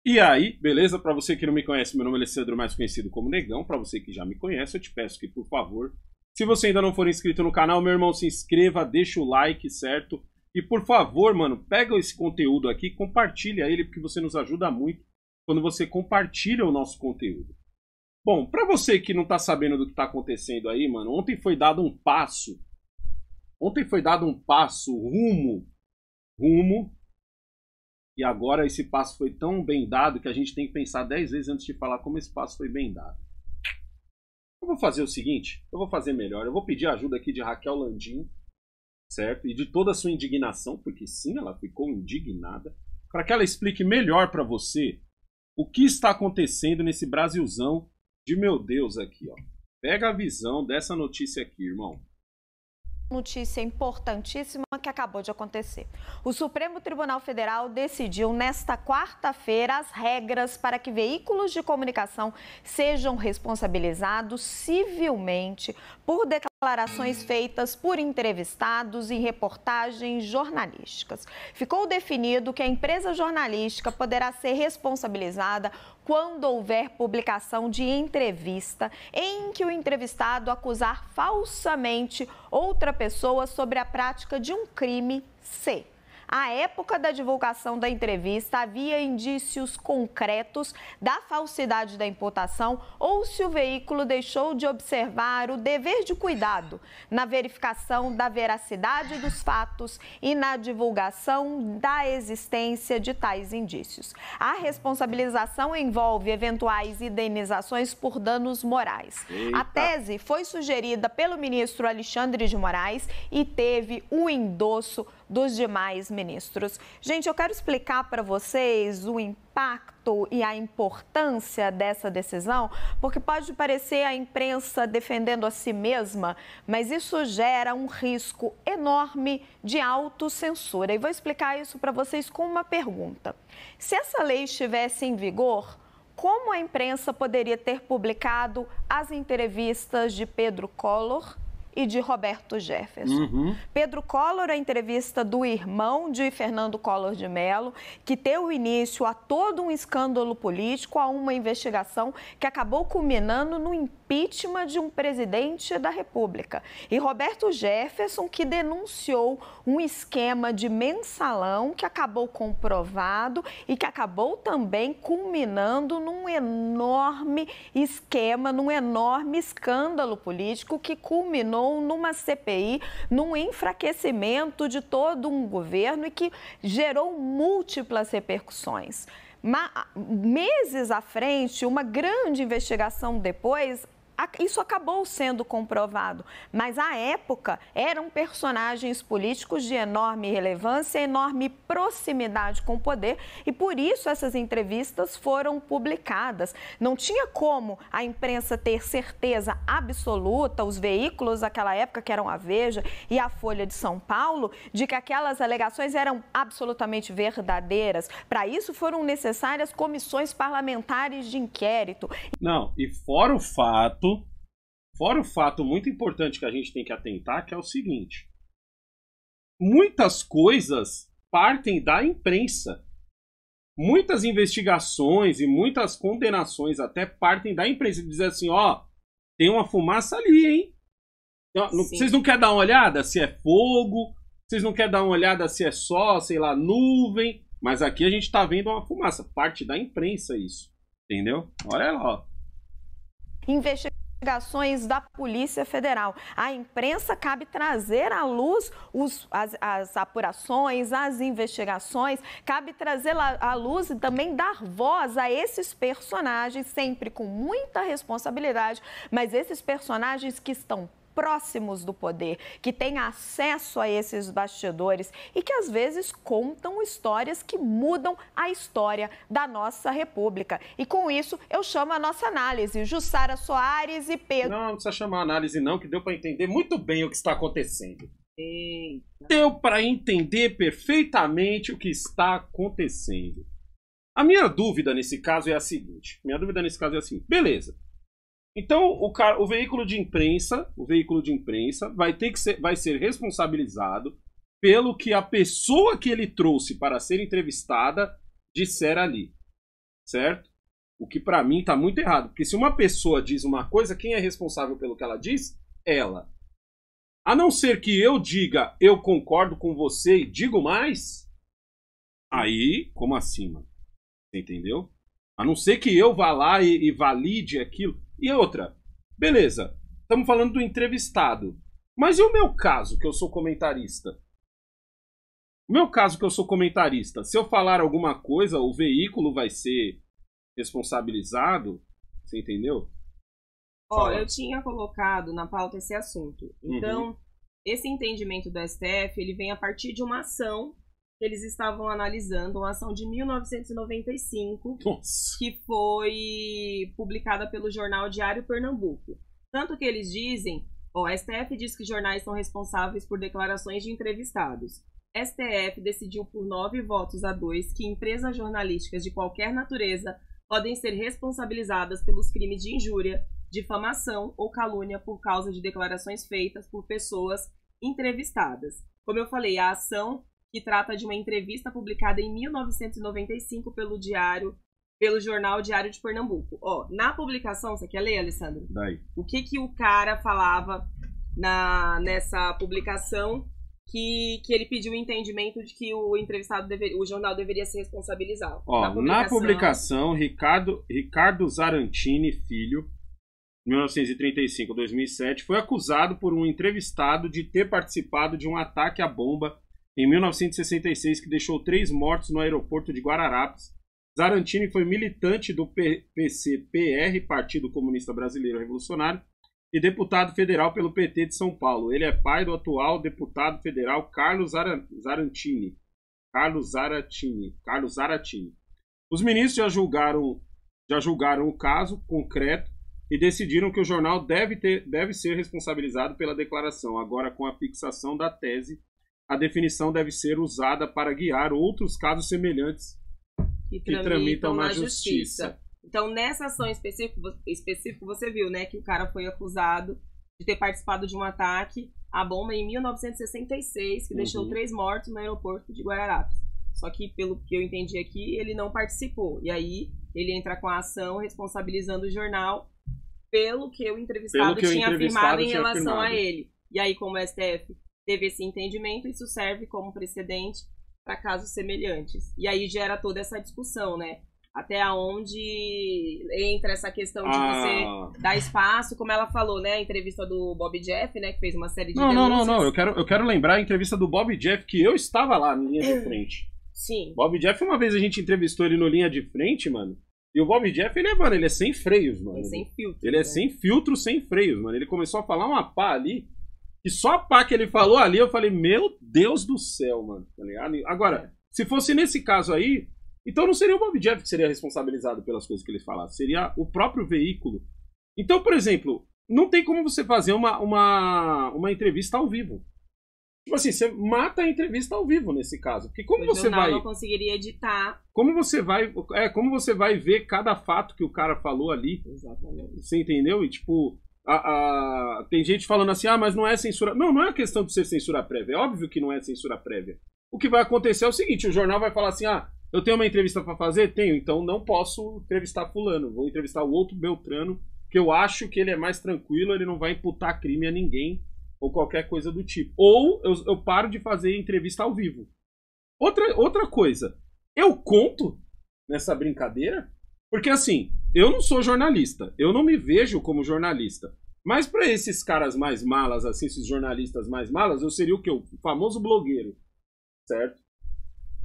E aí, beleza? Para você que não me conhece, meu nome é Alessandro, mais conhecido como Negão. Para você que já me conhece, eu te peço que, por favor, se você ainda não for inscrito no canal, meu irmão, se inscreva, deixa o like, certo? E por favor, mano, pega esse conteúdo aqui, compartilha ele, porque você nos ajuda muito quando você compartilha o nosso conteúdo. Bom, para você que não tá sabendo do que tá acontecendo aí, mano, ontem foi dado um passo rumo, e agora esse passo foi tão bem dado que a gente tem que pensar 10 vezes antes de falar como esse passo foi bem dado. Eu vou fazer o seguinte, eu vou fazer melhor, eu vou pedir ajuda aqui de Raquel Landim, certo? E de toda a sua indignação, porque sim, ela ficou indignada, para que ela explique melhor para você o que está acontecendo nesse Brasilzão de meu Deus aqui, ó. Pega a visão dessa notícia aqui, irmão. Notícia importantíssima que acabou de acontecer. O Supremo Tribunal Federal decidiu nesta quarta-feira as regras para que veículos de comunicação sejam responsabilizados civilmente por declarações feitas por entrevistados em reportagens jornalísticas. Ficou definido que a empresa jornalística poderá ser responsabilizada quando houver publicação de entrevista em que o entrevistado acusar falsamente outra pessoa sobre a prática de um crime C. À época da divulgação da entrevista, havia indícios concretos da falsidade da imputação ou se o veículo deixou de observar o dever de cuidado na verificação da veracidade dos fatos e na divulgação da existência de tais indícios. A responsabilização envolve eventuais indenizações por danos morais. Eita. A tese foi sugerida pelo ministro Alexandre de Moraes e teve o endosso dos demais ministros. Gente, eu quero explicar para vocês o impacto e a importância dessa decisão, porque pode parecer a imprensa defendendo a si mesma, mas isso gera um risco enorme de autocensura. E vou explicar isso para vocês com uma pergunta. Se essa lei estivesse em vigor, como a imprensa poderia ter publicado as entrevistas de Pedro Collor e de Roberto Jefferson? Pedro Collor, a entrevista do irmão de Fernando Collor de Mello, que deu início a todo um escândalo político, a uma investigação que acabou culminando no impeachment de um presidente da República. E Roberto Jefferson, que denunciou um esquema de mensalão que acabou comprovado e que acabou também culminando num enorme esquema, num enorme escândalo político que culminou numa CPI, num enfraquecimento de todo um governo e que gerou múltiplas repercussões. Meses à frente, uma grande investigação depois, isso acabou sendo comprovado, mas à época eram personagens políticos de enorme relevância, enorme proximidade com o poder e por isso essas entrevistas foram publicadas. Não tinha como a imprensa ter certeza absoluta, os veículos daquela época, que eram a Veja e a Folha de São Paulo, de que aquelas alegações eram absolutamente verdadeiras. Para isso foram necessárias comissões parlamentares de inquérito. Não, e fora o fato muito importante que a gente tem que atentar, que é o seguinte: muitas coisas partem da imprensa. Muitas investigações e muitas condenações até partem da imprensa. Dizer assim, ó, tem uma fumaça ali, hein? Vocês não querem dar uma olhada se é fogo? Vocês não querem dar uma olhada se é só, sei lá, nuvem? Mas aqui a gente tá vendo uma fumaça. Parte da imprensa isso. Entendeu? Olha lá, ó. Investigações da Polícia Federal. A imprensa cabe trazer à luz as apurações, as investigações, cabe trazer à luz e também dar voz a esses personagens, sempre com muita responsabilidade, mas esses personagens que estão próximos do poder, que têm acesso a esses bastidores e que às vezes contam histórias que mudam a história da nossa República. E com isso eu chamo a nossa análise, Jussara Soares e Pedro. Não precisa chamar análise não, que deu para entender muito bem o que está acontecendo. Deu para entender perfeitamente o que está acontecendo. A minha dúvida nesse caso é a seguinte, beleza. Então, o veículo de imprensa vai ser responsabilizado pelo que a pessoa que ele trouxe para ser entrevistada disser ali. certo? O que pra mim tá muito errado. Porque se uma pessoa diz uma coisa, quem é responsável pelo que ela diz? Ela. A não ser que eu diga, eu concordo com você e digo mais, aí, como assim, mano? Você entendeu? A não ser que eu vá lá e valide aquilo. E outra, beleza, estamos falando do entrevistado. Mas e o meu caso, que eu sou comentarista? O meu caso, que eu sou comentarista, se eu falar alguma coisa, o veículo vai ser responsabilizado? Você entendeu? Ó, eu tinha colocado na pauta esse assunto. Então, esse entendimento do STF, ele vem a partir de uma ação que eles estavam analisando, uma ação de 1995, Nossa. que foi publicada pelo jornal Diário Pernambuco. Tanto que eles dizem, ó, STF diz que jornais são responsáveis por declarações de entrevistados. STF decidiu por 9 votos a 2 que empresas jornalísticas de qualquer natureza podem ser responsabilizadas pelos crimes de injúria, difamação ou calúnia por causa de declarações feitas por pessoas entrevistadas. Como eu falei, a ação que trata de uma entrevista publicada em 1995 pelo jornal Diário de Pernambuco. Ó, na publicação, você quer ler, Alessandro? Daí. O que o cara falava nessa publicação que ele pediu o entendimento de que o entrevistado, o jornal deveria se responsabilizar. Ó, na publicação, Ricardo Zarantini Filho, 1935 a 2007, foi acusado por um entrevistado de ter participado de um ataque à bomba em 1966 que deixou 3 mortos no aeroporto de Guararapes. Zarantini foi militante do PCPR, Partido Comunista Brasileiro Revolucionário, e deputado federal pelo PT de São Paulo. Ele é pai do atual deputado federal Carlos Zaratini. Os ministros já julgaram o caso concreto e decidiram que o jornal deve ser responsabilizado pela declaração. Agora, com a fixação da tese, a definição deve ser usada para guiar outros casos semelhantes que tramitam na justiça. Então, nessa ação específica, você viu, né, que o cara foi acusado de ter participado de um ataque à bomba em 1966, que deixou 3 mortos no aeroporto de Guararapes. Só que, pelo que eu entendi aqui, ele não participou. E aí, ele entra com a ação responsabilizando o jornal pelo que o entrevistado tinha afirmado em relação a ele. E aí, como o STF teve esse entendimento, isso serve como precedente para casos semelhantes. E aí gera toda essa discussão, né? Até onde entra essa questão de você dar espaço, como ela falou, né? A entrevista do Bob Jeff, né? Que fez uma série de denúncias. Não. Eu quero lembrar a entrevista do Bob Jeff, que eu estava lá no Linha de Frente. Sim. Bob Jeff, uma vez a gente entrevistou ele no Linha de Frente, mano. E o Bob Jeff, ele é sem freios, mano. Ele é sem filtro. Ele é sem filtro, sem freios, mano. Ele começou a falar uma pá ali. E só a pá que ele falou ali, eu falei, meu Deus do céu, mano. Tá ligado? Agora, se fosse nesse caso aí, então não seria o Bob Jeff que seria responsabilizado pelas coisas que ele falasse. Seria o próprio veículo. Então, por exemplo, não tem como você fazer uma entrevista ao vivo. Tipo assim, você mata a entrevista ao vivo nesse caso. Porque como você vai... não conseguiria editar. Como você vai ver cada fato que o cara falou ali. Exatamente. Você entendeu? E tipo... tem gente falando assim, mas não é censura. Não é questão de ser censura prévia. É óbvio que não é censura prévia. O que vai acontecer é o seguinte, o jornal vai falar assim, eu tenho uma entrevista pra fazer? Tenho, então não posso entrevistar fulano. Vou entrevistar o outro Beltrano, que eu acho que ele é mais tranquilo, ele não vai imputar crime a ninguém, ou qualquer coisa do tipo. Ou eu paro de fazer entrevista ao vivo. Outra coisa, eu conto nessa brincadeira, porque assim, eu não sou jornalista, eu não me vejo como jornalista. Mas para esses caras mais malas, assim, esses jornalistas mais malas, eu seria o quê? O famoso blogueiro, certo?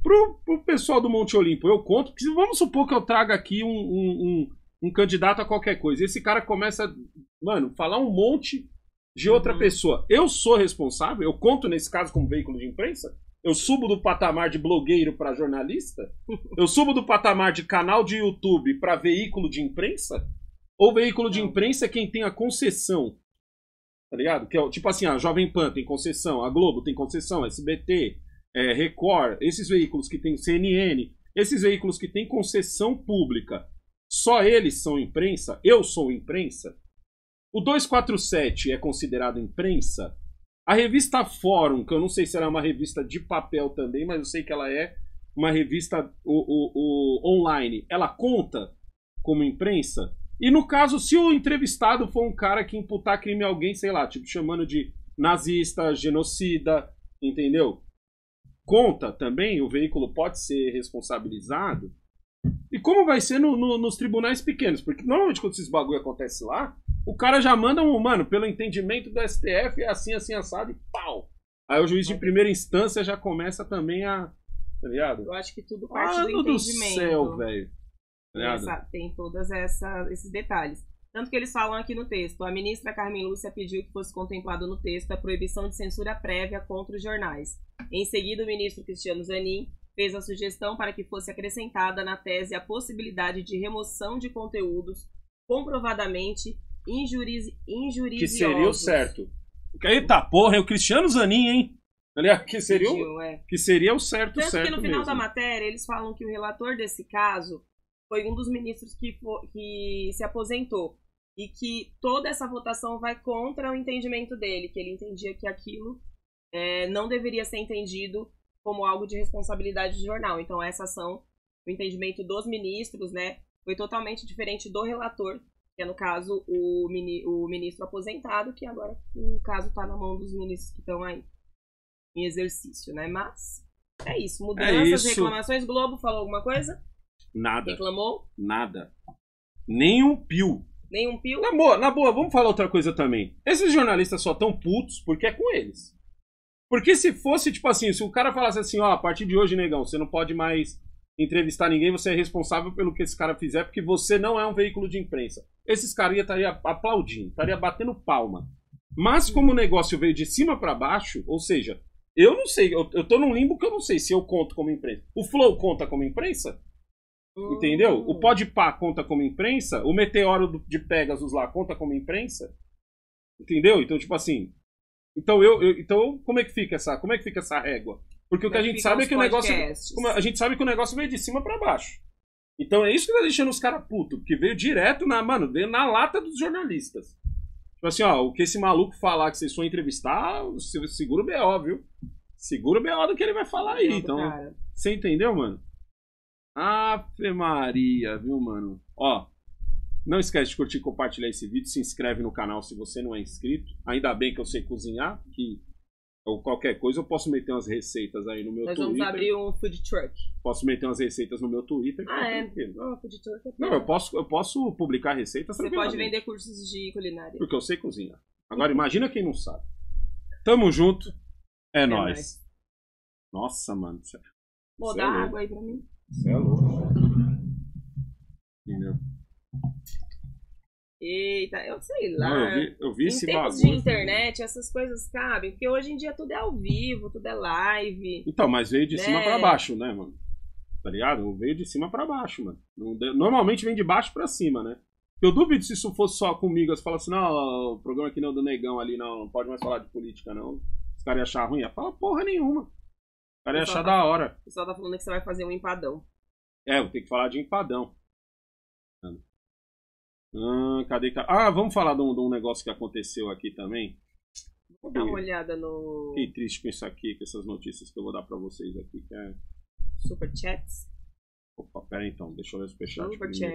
Pro pessoal do Monte Olimpo, eu conto, que vamos supor que eu traga aqui um candidato a qualquer coisa. Esse cara começa, falar um monte de outra pessoa. Eu sou responsável? Eu conto nesse caso como veículo de imprensa? Eu subo do patamar de blogueiro para jornalista? Eu subo do patamar de canal de YouTube para veículo de imprensa? Ou veículo de imprensa é quem tem a concessão? Tá ligado? Que é, tipo assim, a Jovem Pan tem concessão, a Globo tem concessão, SBT, Record, esses veículos que tem CNN, esses veículos que têm concessão pública, só eles são imprensa? Eu sou imprensa? O 247 é considerado imprensa? A revista Fórum, que eu não sei se ela é uma revista de papel também, mas eu sei que ela é uma revista online, ela conta como imprensa? E no caso, se o entrevistado for um cara que imputar crime a alguém, sei lá, tipo, chamando de nazista, genocida, entendeu? Conta também, o veículo pode ser responsabilizado. E como vai ser nos tribunais pequenos? Porque normalmente quando esses bagulho acontece lá, o cara já manda mano, pelo entendimento do STF, é assim, assim, assado e pau. Aí o juiz de primeira instância já começa também a... Tá ligado? Eu acho que tudo parte do entendimento. do céu, velho. Tem todos esses detalhes. Tanto que eles falam aqui no texto. A ministra Carmen Lúcia pediu que fosse contemplado no texto a proibição de censura prévia contra os jornais. Em seguida, o ministro Cristiano Zanin fez a sugestão para que fosse acrescentada na tese a possibilidade de remoção de conteúdos comprovadamente injuriosos. Que seria o certo. Eita porra, é o Cristiano Zanin, hein? Aliás, que seria o certo. Tanto certo que no final mesmo. da matéria eles falam que o relator desse caso foi um dos ministros que se aposentou. E que toda essa votação vai contra o entendimento dele, que ele entendia que aquilo não deveria ser entendido como algo de responsabilidade de jornal. Então essa ação, o entendimento dos ministros, né, foi totalmente diferente do relator, que é no caso o ministro aposentado, que agora o caso está na mão dos ministros que estão aí em exercício, né? Mas é isso, mudanças, reclamações. Globo falou alguma coisa? Nada. Reclamou? Nada. Nem um pio. Nem um pio? Na boa, vamos falar outra coisa também. Esses jornalistas só tão putos porque é com eles. Porque se fosse, tipo assim, se o cara falasse assim, ó, a partir de hoje, negão, você não pode mais entrevistar ninguém, você é responsável pelo que esse cara fizer, porque você não é um veículo de imprensa. Esses caras estariam aplaudindo, estariam batendo palma. Mas como o negócio veio de cima pra baixo, ou seja, eu não sei, eu tô num limbo que eu não sei se eu conto como imprensa. O Flow conta como imprensa? Entendeu? O Podpah conta como imprensa? O Meteoro de Pegasus lá conta como imprensa? Entendeu? Então, tipo assim... Então, como é que fica essa régua? Porque o que a gente sabe é que o negócio... A gente sabe que o negócio veio de cima pra baixo. Então é isso que tá deixando os caras putos. Porque veio direto veio na lata dos jornalistas. Tipo assim, ó, o que esse maluco falar que vocês for entrevistar, segura o BO, viu? Segura o BO do que ele vai falar aí. Então, você entendeu, mano? Ave Maria, viu, mano? Ó, não esquece de curtir e compartilhar esse vídeo. Se inscreve no canal se você não é inscrito. Ainda bem que eu sei cozinhar, que ou qualquer coisa eu posso meter umas receitas aí no meu Twitter. Nós vamos abrir um food truck. Posso meter umas receitas no meu Twitter. Food truck não, eu posso publicar receitas. Você pode vender cursos de culinária. Porque eu sei cozinhar. Agora imagina quem não sabe. Tamo junto. É nóis. Nossa, mano. Vou dar água aí pra mim. Você é louco. Entendeu? Eita, eu sei lá. Não, eu vi esse bagulho. Em tempos de internet, essas coisas cabem. Porque hoje em dia tudo é ao vivo, tudo é live. Então, mas veio de cima pra baixo, né, mano? Tá ligado? Veio de cima pra baixo, mano. Normalmente vem de baixo pra cima, né? Eu duvido se isso fosse só comigo. Você fala assim, não, o programa aqui não é do negão ali, não pode mais falar de política, não. Os caras iam achar ruim. Ia falar porra nenhuma. Os caras iam achar da hora. O pessoal tá falando que você vai fazer um empadão. Vou ter que falar de empadão. Cadê? Vamos falar de um negócio que aconteceu aqui também. Vou dar uma olhada no... Fiquei triste com isso aqui, com essas notícias que eu vou dar pra vocês aqui. Que é... Super Chats. Opa, pera aí então, deixa eu ver o superchat. Super Chat.